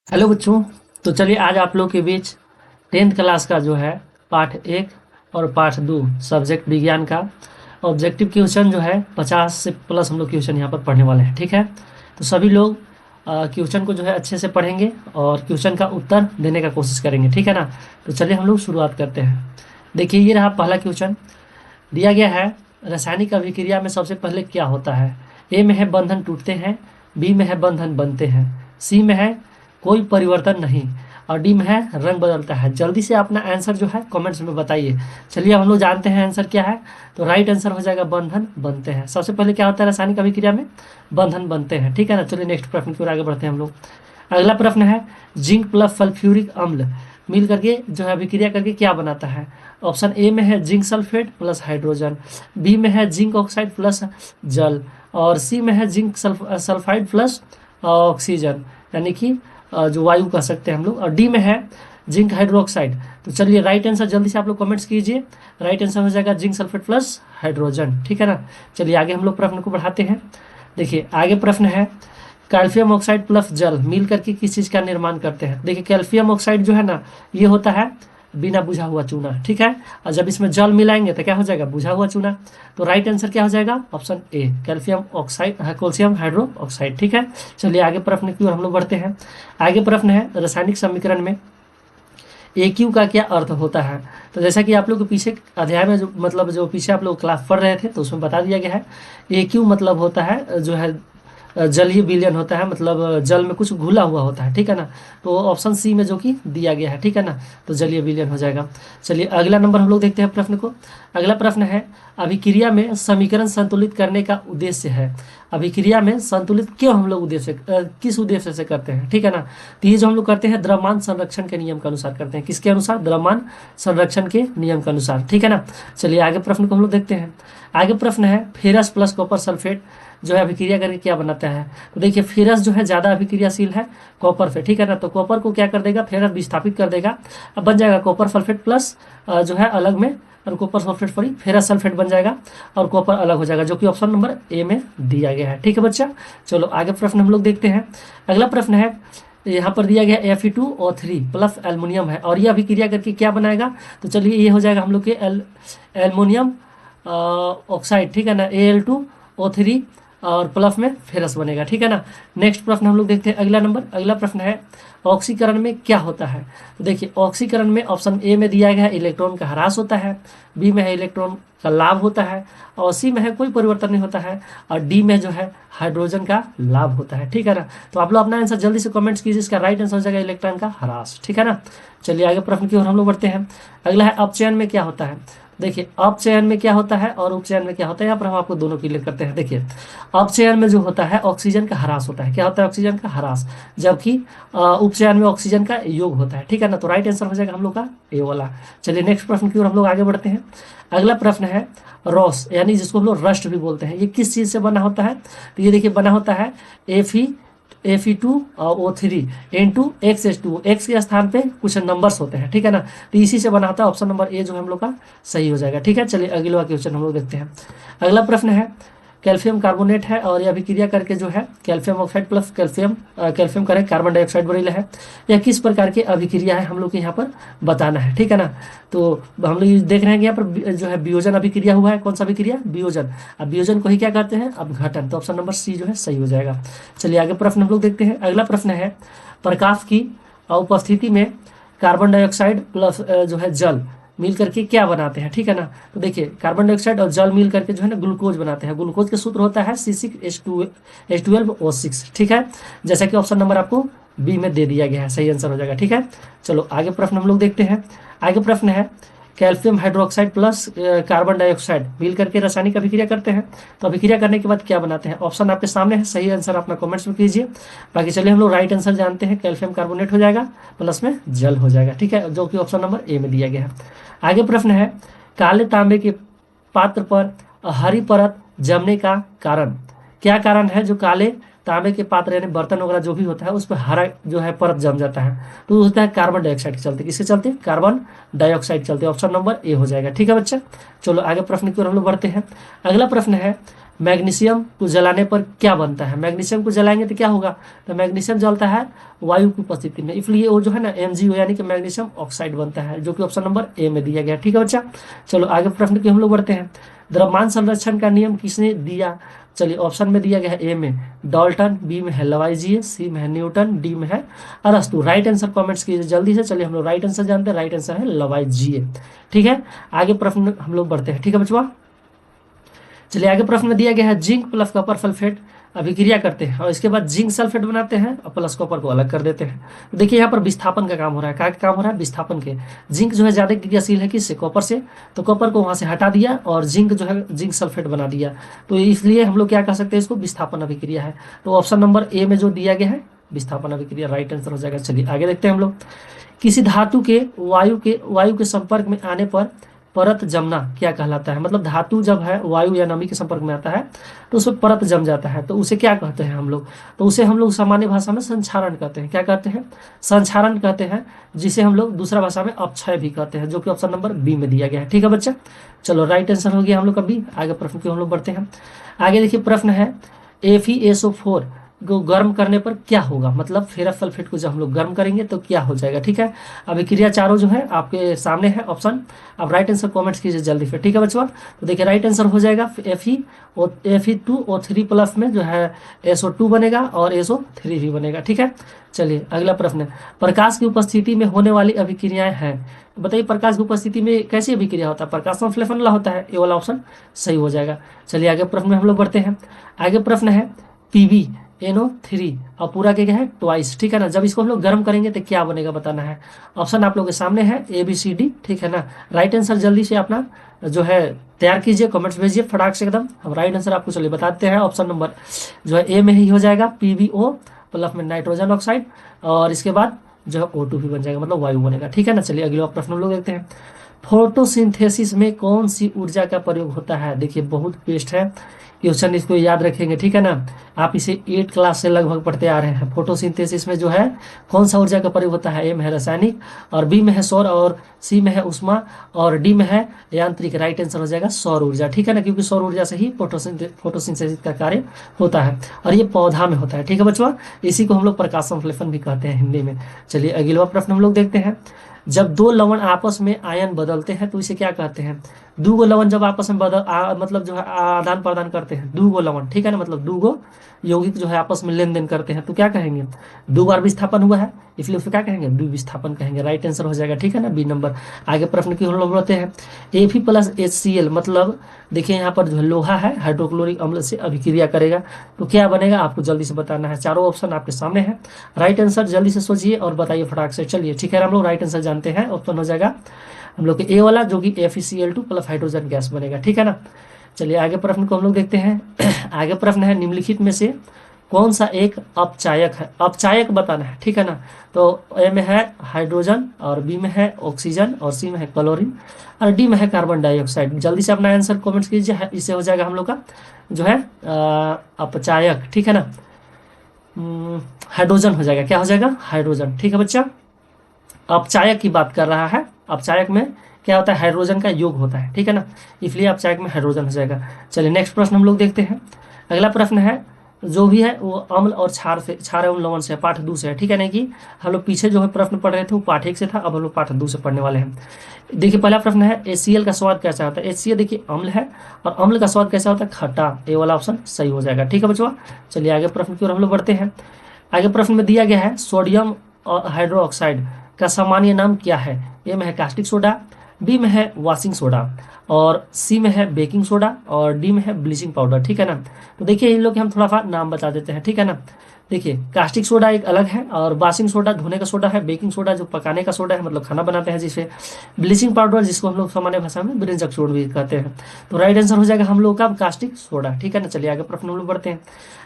Hello बच्चों। तो चलिए आज आप लोग के बीच 10th क्लास का जो है पाठ 1 और पाठ 2 सब्जेक्ट विज्ञान का ऑब्जेक्टिव क्वेश्चन जो है 50 से प्लस हम लोग क्वेश्चन यहाँ पर पढ़ने वाले हैं। ठीक है, तो सभी लोग क्वेश्चन को जो है अच्छे से पढ़ेंगे और क्वेश्चन का उत्तर देने का कोशिश करेंगे। ठीक है ना। तो चलिए हम लोग शुरुआत करते हैं। देखिए, ये रहा पहला क्वेश्चन। दिया गया है रासायनिक अभिक्रिया में सबसे पहले क्या होता है। ए में है बंधन टूटते हैं, बी में है बंधन बनते हैं, सी में है कोई परिवर्तन नहीं और डी में है रंग बदलता है। जल्दी से अपना आंसर जो है कमेंट्स में बताइए। चलिए अब हम लोग जानते हैं आंसर क्या है। तो राइट आंसर हो जाएगा बंधन बनते हैं। सबसे पहले क्या होता है रासायनिक अभिक्रिया में, बंधन बनते हैं। ठीक है ना। चलिए नेक्स्ट प्रश्न की ओर आगे बढ़ते हैं हम लोग। अगला प्रश्न है जिंक प्लस सल्फ्यूरिक अम्ल मिल करके जो है अभिक्रिया करके क्या बनाता है। ऑप्शन ए में है zinc sulphate plus hydrogen, B में है जिंक ऑक्साइड प्लस जल और सी में है जिंक सल्फाइड प्लस ऑक्सीजन, यानी कि जो वायु कह सकते हैं हम लोग, और डी में है जिंक हाइड्रोक्साइड। तो चलिए राइट आंसर जल्दी से आप लोग कमेंट्स कीजिए। राइट आंसर हो जाएगा जिंक सल्फेट प्लस हाइड्रोजन। ठीक है ना। चलिए आगे हम लोग प्रश्न को बढ़ाते हैं। देखिए आगे प्रश्न है कैल्शियम ऑक्साइड प्लस जल मिल करके किस चीज़ का निर्माण करते हैं। देखिए कैल्शियम ऑक्साइड जो है ना, ये होता है बिना बुझा हुआ चूना। ठीक है, और जब इसमें जल मिलाएंगे तो क्या हो जाएगा, बुझा हुआ चूना। तो राइट आंसर क्या हो जाएगा, option A calcium oxide, calcium hydro oxide. ठीक है, चलिए आगे प्रश्न की ओर हम लोग बढ़ते हैं। आगे प्रश्न है रासायनिक समीकरण में ए क्यू का क्या अर्थ होता है। तो जैसा कि आप लोग के पीछे अध्याय में जो पीछे आप लोग क्लास पढ़ रहे थे तो उसमें बता दिया गया है। ए क्यू मतलब होता है जो है जलीय विलयन होता है, मतलब जल में कुछ घुला हुआ होता है। ठीक है ना। तो ऑप्शन सी में जो कि दिया गया है, ठीक है ना, तो जलीय विलयन हो जाएगा। चलिए अगला नंबर हम लोग देखते हैं प्रश्न को। अगला प्रश्न है अभिक्रिया में समीकरण संतुलित करने का उद्देश्य है। अभिक्रिया में संतुलित क्यों हम लोग किस उद्देश्य से करते हैं। ठीक है ना। तो ये जो हम लोग करते हैं द्रव्यमान संरक्षण के नियम के अनुसार करते हैं। किसके अनुसार, द्रव्यमान संरक्षण के नियम के अनुसार। ठीक है ना। चलिए आगे प्रश्न को हम लोग देखते हैं। आगे प्रश्न है फेरस प्लस कॉपर सल्फेट जो है अभिक्रिया करके क्या बनाता है। तो देखिए फेरस जो है ज़्यादा अभिक्रियाशील है कॉपर से। ठीक है ना। तो कॉपर को क्या कर देगा, फेरस विस्थापित कर देगा। अब बन जाएगा कॉपर सल्फेट प्लस जो है अलग में, और copper sulphate sorry ferrous sulphate बन जाएगा और कॉपर अलग हो जाएगा, जो कि ऑप्शन नंबर ए में दिया गया है। ठीक है बच्चा। चलो आगे प्रश्न हम लोग देखते हैं। अगला प्रश्न है यहाँ पर दिया गया Fe2O3 प्लस एल्युमिनियम है और ये अभिक्रिया करके क्या बनाएगा। तो चलिए ये हो जाएगा हम लोग के एल्युमिनियम ऑक्साइड। ठीक है ना, Al2O3 और प्लस में फेरस बनेगा। ठीक है ना। नेक्स्ट प्रश्न हम लोग देखते हैं अगला नंबर। अगला प्रश्न है ऑक्सीकरण में क्या होता है। तो देखिए ऑक्सीकरण में ऑप्शन ए में दिया गया है इलेक्ट्रॉन का ह्रास होता है, बी में है इलेक्ट्रॉन का लाभ होता है और सी में है कोई परिवर्तन नहीं होता है और डी में जो है हाइड्रोजन का लाभ होता है। ठीक है ना। तो आप लोग अपना आंसर जल्दी से कमेंट्स कीजिए। इसका राइट आंसर हो जाएगा इलेक्ट्रॉन का ह्रास। ठीक है ना। चलिए आगे प्रश्न की ओर हम लोग बढ़ते हैं। अगला है अपचयन में क्या होता है। देखिए अपचयन में क्या होता है और उपचयन में क्या होता है, यहाँ पर हम आपको दोनों क्लियर करते हैं। देखिए अपचयन में जो होता है ऑक्सीजन का ह्रास होता है। क्या होता है, ऑक्सीजन का ह्रास, जबकि उपचयन में ऑक्सीजन का योग होता है। ठीक है ना। तो राइट आंसर हो जाएगा हम लोग का ए वाला। चलिए नेक्स्ट प्रश्न की ओर हम लोग आगे बढ़ते हैं। अगला प्रश्न है रॉस, यानी जिसको हम लोग रस्ट भी बोलते हैं, ये किस चीज़ से बना होता है। तो ये देखिए बना होता है Fe2O3 N2 XH2, एक्स के स्थान पे कुछ नंबर्स होते हैं। ठीक है ना। तो इसी से बना होता है। ऑप्शन नंबर ए जो हम लोग का सही हो जाएगा। ठीक है। चलिए अगला क्वेश्चन हम लोग देखते हैं। अगला प्रश्न है कैल्शियम कार्बोनेट है और यह अभिक्रिया करके जो है कैल्शियम ऑक्साइड प्लस कैल्शियम करे कार्बन डाइऑक्साइड बनेगा है। यह किस प्रकार की अभिक्रिया है हम लोग के यहाँ पर बताना है। ठीक है ना। तो हम लोग देख रहे हैं कि यहाँ पर जो है वियोजन अभिक्रिया हुआ है। कौन सा अभिक्रिया, वियोजन। अब वियोजन को ही क्या करते हैं, अपघटन। तो ऑप्शन नंबर सी जो है सही हो जाएगा। चलिए आगे प्रश्न हम लोग देखते हैं। अगला प्रश्न है प्रकाश की उपस्थिति में कार्बन डाइऑक्साइड प्लस जो है जल मिल करके क्या बनाते हैं। ठीक है ना। तो देखिए कार्बन डाइऑक्साइड और जल मिल करके जो है ना ग्लूकोज बनाते हैं। ग्लूकोज का सूत्र होता है C6H12O6। ठीक है, जैसा कि ऑप्शन नंबर आपको बी में दे दिया गया है, सही आंसर हो जाएगा। ठीक है। चलो आगे प्रश्न हम लोग देखते हैं। आगे प्रश्न है calcium hydroxide plus carbon dioxide मिल करके रासायनिक अभिक्रिया करते हैं। तो अभिक्रिया करने के बाद क्या बनाते हैं, ऑप्शन आपके सामने है, सही आंसर अपना कमेंट्स में कीजिए। बाकी चलिए हम लोग राइट आंसर जानते हैं, कैल्शियम कार्बोनेट हो जाएगा प्लस में जल हो जाएगा। ठीक है, जो कि ऑप्शन नंबर ए में दिया गया है। आगे प्रश्न है काले तांबे के पात्र पर हरी परत जमने का कारण। क्या कारण है जो काले तांबे के पात्र यानी बर्तन वगैरह जो भी होता है उस पर हरा जो है परत जम जाता है। तो होता है कार्बन डाइऑक्साइड के चलते। किसके चलते, कार्बन डाइऑक्साइड चलते। ऑप्शन नंबर ए हो जाएगा। ठीक है बच्चा। चलो आगे प्रश्न की ओर हम लोग बढ़ते हैं। अगला प्रश्न है मैग्नीशियम को जलाने पर क्या बनता है? मैग्नीशियम को जलाएंगे तो क्या होगा? तो मैग्नीशियम जलता है वायु की उपस्थिति में, इसलिए वो जो है ना MgO यानी कि मैग्नीशियम ऑक्साइड बनता है, जो कि ऑप्शन नंबर ए में दिया गया। ठीक है बच्चा, चलो आगे प्रश्न की हम लोग बढ़ते हैं। द्रव्यमान संरक्षण का नियम किसने दिया? चलिए ऑप्शन में दिया गया है ए में डाल्टन, बी में है लवाइजिए, सी में है न्यूटन, डी में है अरस्तु। राइट आंसर कमेंट्स कीजिए जल्दी से। चलिए हम लोग राइट आंसर जानते हैं, राइट आंसर है लवाइजिए। ठीक है, आगे प्रश्न हम लोग बढ़ते हैं। ठीक है बच्चों, चलिए आगे प्रश्न में दिया गया है जिंक प्लस कॉपर सल्फेट अभिक्रिया करते हैं और इसके बाद जिंक सल्फेट बनाते हैं और प्लस कॉपर को अलग कर देते हैं। तो देखिए यहाँ पर विस्थापन का काम हो रहा है। क्या काम हो रहा है? विस्थापन के। जिंक जो है ज्यादा क्रियाशील है किससे? कॉपर से। तो कॉपर को वहां से हटा दिया और जिंक जो है जिंक सल्फेट बना दिया, तो इसलिए हम लोग क्या कह सकते हैं, इसको विस्थापन अभिक्रिया है। तो ऑप्शन नंबर ए में जो दिया गया है विस्थापन अभिक्रिया राइट आंसर हो जाएगा। चलिए आगे देखते हैं हम लोग। किसी धातु के वायु के संपर्क में आने पर परत जमना क्या कहलाता है? मतलब धातु जब है वायु या नमी के संपर्क में आता है तो उसमें परत जम जाता है, तो उसे क्या कहते हैं हम लोग? तो उसे हम लोग सामान्य भाषा में संक्षारण कहते हैं। क्या कहते हैं? संक्षारण कहते हैं, जिसे हम लोग दूसरा भाषा में अपक्षय भी कहते हैं, जो कि ऑप्शन नंबर बी में दिया गया है। ठीक है बच्चा, चलो राइट आंसर हो गया हम लोग का बी। आगे प्रश्न की हम लोग बढ़ते हैं। आगे देखिए प्रश्न है FeSO4 को गर्म करने पर क्या होगा? मतलब फेरस सल्फेट को जब हम लोग गर्म करेंगे तो क्या हो जाएगा? ठीक है, अभिक्रिया चारों जो है आपके सामने है ऑप्शन। अब राइट आंसर कमेंट्स कीजिए जल्दी से। ठीक है बच्चों, तो देखिए राइट आंसर हो जाएगा Fe2O3 प्लस में जो है SO2 बनेगा और SO3 भी बनेगा। ठीक है, चलिए अगला प्रश्न है प्रकाश की उपस्थिति में होने वाली अभिक्रियाएं हैं। बताइए प्रकाश की उपस्थिति में कैसी अभिक्रिया होता है? प्रकाश संश्लेषण वाला होता है, ये वाला ऑप्शन सही हो जाएगा। चलिए आगे प्रश्न में हम लोग बढ़ते हैं। आगे प्रश्न है PbNO3 और पूरा क्या है ट्वाइस। ठीक है ना, जब इसको हम लोग गर्म करेंगे तो क्या बनेगा बताना है। ऑप्शन आप लोगों के सामने है ABCD। ठीक है ना, राइट आंसर जल्दी से अपना जो है तैयार कीजिए, कमेंट्स भेजिए फटाक से एकदम। हम राइट आंसर आपको चलिए बताते हैं, ऑप्शन नंबर जो है ए में ही हो जाएगा PbO प्लस में नाइट्रोजन ऑक्साइड और इसके बाद जो है O2 भी बन जाएगा, मतलब वायु बनेगा। ठीक है ना, चलिए अगला प्रश्न हम लोग देखते हैं। फोटोसिंथेसिस में कौन सी ऊर्जा का प्रयोग होता है? देखिए बहुत बेस्ट है क्वेश्चन, इसको याद रखेंगे। ठीक है ना, आप इसे 8 क्लास से लगभग पढ़ते आ रहे हैं। फोटोसिंथेसिस में जो है कौन सा ऊर्जा का प्रयोग होता है? ए में है रासायनिक और बी में है सौर और सी में है उष्मा और डी में है यांत्रिक। राइट आंसर हो जाएगा सौर ऊर्जा। ठीक है ना, क्योंकि सौर ऊर्जा से ही फोटोसिंथेसिस का कार्य होता है और ये पौधा में होता है। ठीक है बच्चों, इसी को हम लोग प्रकाश संश्लेषण भी कहते हैं हिंदी में। चलिए अगला प्रश्न हम लोग देखते हैं। जब दो लवण आपस में आयन बदलते हैं तो इसे क्या कहते हैं? दूगो लवण जब आपस में मतलब जो है आदान प्रदान करते हैं, दूगो लवण। ठीक है ना, मतलब दूगो यौगिक जो है आपस में लेन देन करते हैं तो क्या कहेंगे? दो बार विस्थापन हुआ है इसलिए उसे क्या कहेंगे? द्विविस्थापन कहेंगे। राइट आंसर हो जाएगा। ठीक है ना, बी नंबर। आगे प्रश्न की हम लोग बढ़ते हैं। Fe प्लस HCl मतलब देखिए यहाँ पर जो है लोहा है हाइड्रोक्लोरिक अम्ल से अभिक्रिया करेगा तो क्या बनेगा? आपको जल्दी से बताना है। चारों ऑप्शन आपके सामने है, राइट आंसर जल्दी से सोचिए और बताइए फटाक से। चलिए ठीक है, हम लोग राइट आंसर जानते हैं, ऑप्शन हो जाएगा हम लोग के ए वाला जो कि FeCl2 प्लस हाइड्रोजन गैस बनेगा। ठीक है ना, चलिए आगे प्रश्न को हम लोग देखते हैं। आगे प्रश्न है निम्नलिखित में से कौन सा एक अपचायक है? अपचायक बताना है। ठीक है ना, तो ए में है हाइड्रोजन और बी में है ऑक्सीजन और सी में है क्लोरीन और डी में है कार्बन डाइऑक्साइड। जल्दी से अपना आंसर कमेंट्स कीजिए, इससे हो जाएगा हम लोग का जो है अपचायक। ठीक है ना, हाइड्रोजन हो जाएगा। क्या हो जाएगा? हाइड्रोजन। ठीक है बच्चा, अपचायक की बात कर रहा है। अपचायक में क्या होता है? हाइड्रोजन का योग होता है। ठीक है ना, इसलिए अपचायक में हाइड्रोजन हो जाएगा। चलिए नेक्स्ट प्रश्न हम लोग देखते हैं। अगला प्रश्न है जो भी है वो अम्ल और क्षार एवं लवण से पाठ 2 से है। ठीक है ना, कि हम लोग पीछे जो है प्रश्न पढ़ रहे थे वो पाठ 1 से था, अब हम लोग पाठ 2 से पढ़ने वाले हैं। देखिए पहला प्रश्न है HCl का स्वाद कैसा होता है? HCl देखिए अम्ल है और अम्ल का स्वाद कैसा होता है? खट्टा। ए वाला ऑप्शन सही हो जाएगा। ठीक है बच्चों, चलिए आगे प्रश्न की ओर हम लोग बढ़ते हैं। आगे प्रश्न में दिया गया है सोडियम हाइड्रोक्साइड का सामान्य नाम क्या है? ए में है कास्टिक सोडा, बी में है वॉशिंग सोडा और सी में है बेकिंग सोडा और डी में है ब्लीचिंग पाउडर। ठीक है ना, तो देखिए इन लोग के हम थोड़ा सा नाम बता देते हैं। ठीक है ना, देखिए कास्टिक सोडा एक अलग है और वॉशिंग सोडा धोने का सोडा है, बेकिंग सोडा जो पकाने का सोडा है मतलब खाना बनाते हैं जिसे, ब्लीचिंग पाउडर जिसको हम लोग सामान्य भाषा में ब्रिंजक सोडा भी कहते हैं। तो राइट आंसर हो जाएगा हम लोग का कास्टिक सोडा। ठीक है ना, चलिए आगे प्रश्न हम लोग बढ़ते हैं।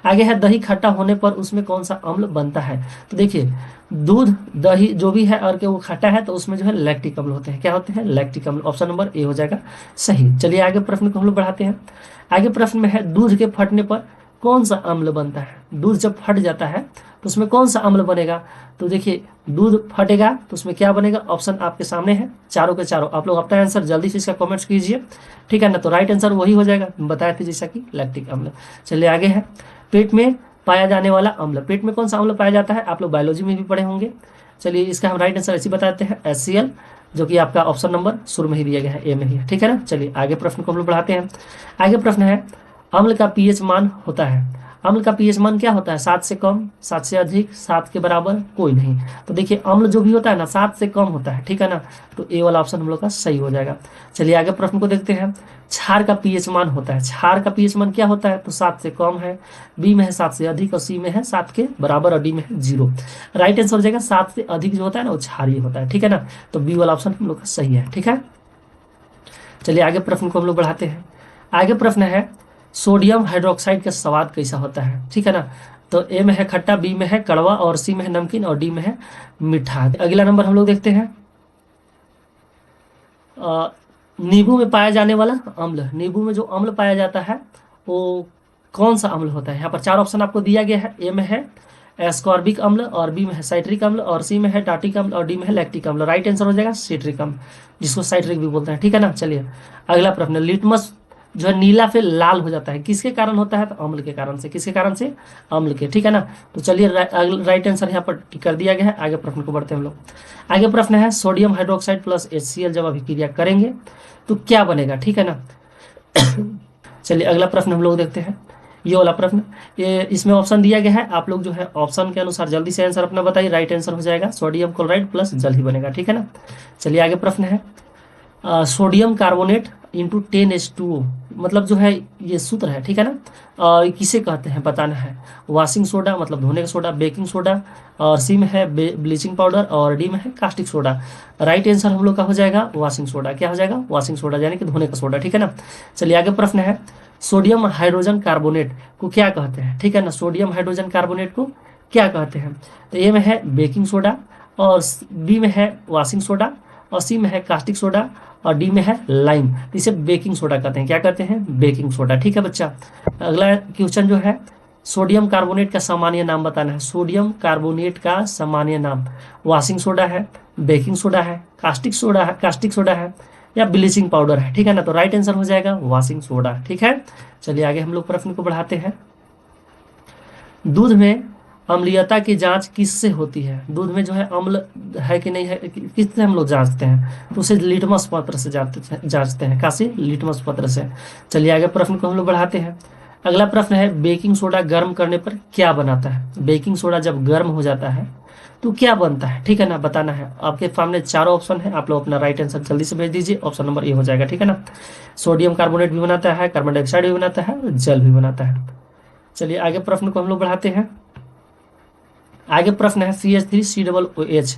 आगे है दही खट्टा होने पर उसमें कौन सा अम्ल बनता है? तो देखिए दूध दही जो भी है और वो खट्टा है तो उसमें जो है लैक्टिक अम्ल होते हैं। क्या होते हैं? लैक्टिक अम्ल। ऑप्शन नंबर ए हो जाएगा सही। चलिए आगे प्रश्न को हम लोग बढ़ाते हैं। आगे प्रश्न में है दूध के फटने पर कौन सा अम्ल बनता है? दूध जब फट जाता है तो उसमें कौन सा अम्ल बनेगा? तो देखिए दूध फटेगा तो उसमें क्या बनेगा? ऑप्शन आपके सामने है चारों के चारों। आप लोग अपना आंसर जल्दी से इसका कमेंट्स कीजिए, ठीक है ना। तो राइट आंसर वही हो जाएगा, बताए थे जैसा कि लैक्टिक अम्ल। चलिए आगे है, पेट में पाया जाने वाला अम्ल। पेट में कौन सा अम्ल पाया जाता है? आप लोग बायोलॉजी में भी पढ़े होंगे। चलिए इसका हम राइट आंसर ऐसे बताते हैं, HCl, जो कि आपका ऑप्शन नंबर शुरू में ही दिया गया है, ए में ही है, ठीक है ना। चलिए आगे प्रश्न को हम लोग बढ़ाते हैं। आगे प्रश्न है, अम्ल का पीएच मान होता है। अम्ल का पीएच मान क्या होता है? 7 से कम, 7 से अधिक, 7 के बराबर, कोई नहीं। तो देखिए अम्ल जो भी होता है ना 7 से कम होता है, ठीक है ना। तो ए वाला ऑप्शन हम लोग का सही हो जाएगा। चलिए आगे प्रश्न को देखते हैं। क्षार का पीएच मान होता है। क्षार का पीएच मान क्या होता है? तो 7 से कम है, बी में है 7 से अधिक, और सी में है 7 के बराबर, और डी में है 0। राइट आंसर हो जाएगा 7 से अधिक जो होता है ना वो क्षारीय होता है, ठीक है ना। तो बी वाला ऑप्शन हम लोग का सही है, ठीक है। चलिए आगे प्रश्न को हम लोग बढ़ाते हैं। आगे प्रश्न है, सोडियम हाइड्रोक्साइड का स्वाद कैसा होता है, ठीक है ना। तो ए में है खट्टा, बी में है कड़वा, और सी में है नमकीन, और डी में है मीठा। अगला नंबर हम लोग देखते हैं, नींबू में पाया जाने वाला अम्ल। नींबू में जो अम्ल पाया जाता है वो कौन सा अम्ल होता है? यहाँ पर 4 ऑप्शन आपको दिया गया है। ए में है एस्कॉर्बिक अम्ल, और बी में है साइट्रिक अम्ल, और सी में है टार्टिक अम्ल, और डी में है लैक्टिक अम्ल। राइट आंसर हो जाएगा सिट्रिक अम्ल, जिसको साइट्रिक भी बोलते हैं, ठीक है ना। चलिए अगला प्रश्न, लिटमस जो है नीला फिर लाल हो जाता है, किसके कारण होता है? तो अम्ल के कारण से। किसके कारण से? अम्ल के, ठीक है ना। तो चलिए राइट आंसर यहाँ पर टिक कर दिया गया है। आगे प्रश्न को बढ़ते हैं हम लोग। आगे प्रश्न है, सोडियम हाइड्रोक्साइड प्लस HCl जब अभिक्रिया करेंगे तो क्या बनेगा, ठीक है ना। चलिए अगला प्रश्न हम लोग देखते हैं, ये वाला प्रश्न। ये इसमें ऑप्शन दिया गया है, आप लोग जो है ऑप्शन के अनुसार जल्दी से आंसर अपना बताइए। राइट आंसर हो जाएगा सोडियम क्लोराइड प्लस जल ही बनेगा, ठीक है ना। चलिए आगे प्रश्न है, सोडियम कार्बोनेट इंटू 10H2O, मतलब जो है ये सूत्र है, ठीक है ना। किसे कहते हैं बताना है। वॉशिंग सोडा मतलब धोने का सोडा, बेकिंग सोडा, और सी में है ब्लीचिंग पाउडर, और डी में है कास्टिक सोडा। राइट आंसर हम लोग का हो जाएगा वॉशिंग सोडा। क्या हो जाएगा? वॉशिंग सोडा, यानी कि धोने का सोडा, ठीक है ना। चलिए आगे प्रश्न है, सोडियम हाइड्रोजन कार्बोनेट को क्या कहते हैं, ठीक है ना। सोडियम हाइड्रोजन कार्बोनेट को क्या कहते हैं? तो ए में है बेकिंग सोडा, और बी में है वॉशिंग सोडा, और सी में है कास्टिक सोडा, और डी में है लाइम। तो इसे बेकिंग सोडा कहते हैं। क्या कहते हैं? बेकिंग सोडा, ठीक है बच्चा। अगला क्वेश्चन जो है, सोडियम कार्बोनेट का सामान्य नाम बताना है। सोडियम कार्बोनेट का सामान्य नाम वॉशिंग सोडा है, बेकिंग सोडा है, कास्टिक सोडा है, या ब्लीचिंग पाउडर है, ठीक है ना। तो राइट आंसर हो जाएगा वॉशिंग सोडा, ठीक है। चलिए आगे हम लोग प्रश्न को बढ़ाते हैं। दूध में अम्लीयता की जांच किससे होती है? दूध में जो है अम्ल है कि नहीं है किससे हम लोग जांचते हैं? तो उसे लिटमस पत्र से जांचते हैं। कैसे? लिटमस पत्र से। चलिए आगे प्रश्न को हम लोग बढ़ाते हैं। अगला प्रश्न है, बेकिंग सोडा गर्म करने पर क्या बनाता है? बेकिंग सोडा जब गर्म हो जाता है तो क्या बनता है, ठीक है ना, बताना है। आपके सामने 4 ऑप्शन है, आप लोग अपना राइट आंसर जल्दी से भेज दीजिए। ऑप्शन नंबर ए हो जाएगा, ठीक है ना। सोडियम कार्बोनेट भी बनाता है, कार्बन डाइऑक्साइड भी बनाता है, और जल भी बनाता है। चलिए आगे प्रश्न को हम लोग बढ़ाते हैं। आगे प्रश्न है, CH3COOH,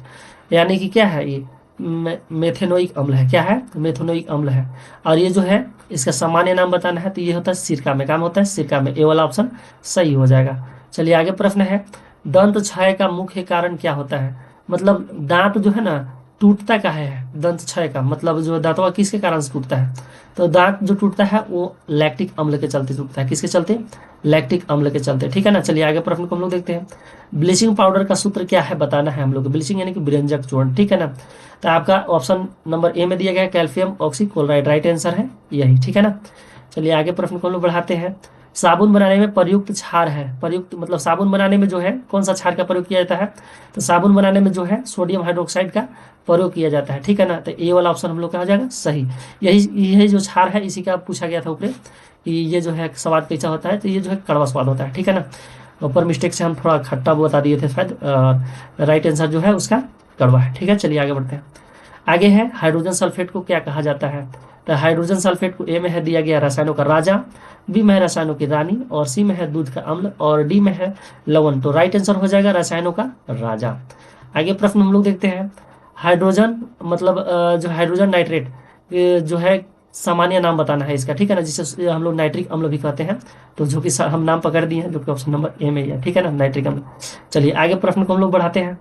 यानी कि क्या है ये? मेथेनोइक अम्ल है। क्या है? मेथेनोइक अम्ल है। और ये जो है इसका सामान्य नाम बताना है, तो ये होता है सिरका में। काम होता है सिरका में। ए वाला ऑप्शन सही हो जाएगा। चलिए आगे प्रश्न है, दंत क्षय का मुख्य कारण क्या होता है? मतलब दांत जो है ना टूटता का है, दंत क्षय का मतलब जो दांतवा किसके कारण से टूटता है? तो दांत जो टूटता है वो लैक्टिक अम्ल के चलते टूटता है। किसके चलते? लैक्टिक अम्ल के चलते, ठीक है ना। चलिए आगे प्रश्न को हम लोग देखते हैं। ब्लीचिंग पाउडर का सूत्र क्या है बताना है हम लोग। ब्लीचिंग यानी कि विरंजक चूर्ण, ठीक है ना। तो आपका ऑप्शन नंबर ए में दिया गया है कैल्शियम ऑक्सीक्लोराइड। राइट आंसर है यही, ठीक है ना। चलिए आगे प्रश्न को हम लोग बढ़ाते हैं। साबुन बनाने में प्रयुक्त क्षार है। प्रयुक्त मतलब साबुन बनाने में जो है कौन सा क्षार का प्रयोग किया जाता है? तो साबुन बनाने में जो है सोडियम हाइड्रोक्साइड का प्रयोग किया जाता है, ठीक है ना। तो ए वाला ऑप्शन हम लोग का हो जाएगा सही। यही जो क्षार है इसी का पूछा गया था ऊपर कि ये जो है स्वाद कैसा होता है, तो ये जो है कड़वा स्वाद होता है, ठीक है ना। ऊपर मिस्टेक से हम थोड़ा खट्टा बता दिए थे शायद। राइट आंसर जो है उसका कड़वा है, ठीक है। चलिए आगे बढ़ते हैं। आगे है, हाइड्रोजन सल्फेट को क्या कहा जाता है? तो हाइड्रोजन सल्फेट को ए में है दिया गया रसायनों का राजा, बी में है रसायनों की रानी, और सी में है दूध का अम्ल, और डी में है लवण। तो राइट आंसर हो जाएगा रसायनों का राजा। आगे प्रश्न हम लोग देखते हैं। हाइड्रोजन मतलब जो हाइड्रोजन नाइट्रेट जो है सामान्य नाम बताना है इसका, ठीक है ना, जिसे हम लोग नाइट्रिक अम्ल भी कहते हैं। तो जो कि हम नाम पकड़ दिए हैं, जो कि ऑप्शन नंबर ए में ही है, ठीक है ना, नाइट्रिक अम्ल। चलिए आगे प्रश्न को हम लोग बढ़ाते हैं।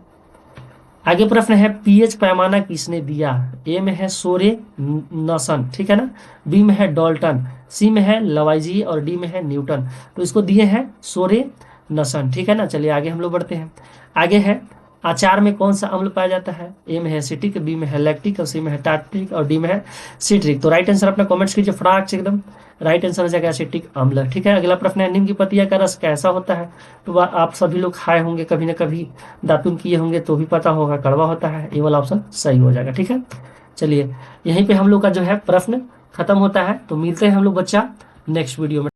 आगे प्रश्न है, पीएच पैमाना किसने दिया? ए में है सोरे नसन, ठीक है ना, बी में है डॉल्टन, सी में है लवाइजी, और डी में है न्यूटन। तो इसको दिए हैं सोरे नसन। ठीक है ना, चलिए आगे हम लोग बढ़ते हैं। आगे है अचार में कौन सा अम्ल पाया जाता है? ए में है एसिटिक, बी में है लैक्टिक, और सी में है टार्ट्रिक, और डी में है सिट्रिक। तो राइट आंसर अपना कमेंट्स कीजिए फटाक से एकदम। राइट आंसर हो जाएगा एसिटिक अम्ल। ठीक है, अगला प्रश्न है नीम की पत्तियां का रस कैसा होता है? तो आप सभी लोग खाए होंगे कभी ना कभी, दातुन किए होंगे तो भी पता होगा, कड़वा होता है। ये वाला ऑप्शन सही हो जाएगा। ठीक है, चलिए यहीं पे हम लोग का जो है प्रश्न खत्म होता है। तो मिलते हैं हम लोग बच्चा नेक्स्ट वीडियो में।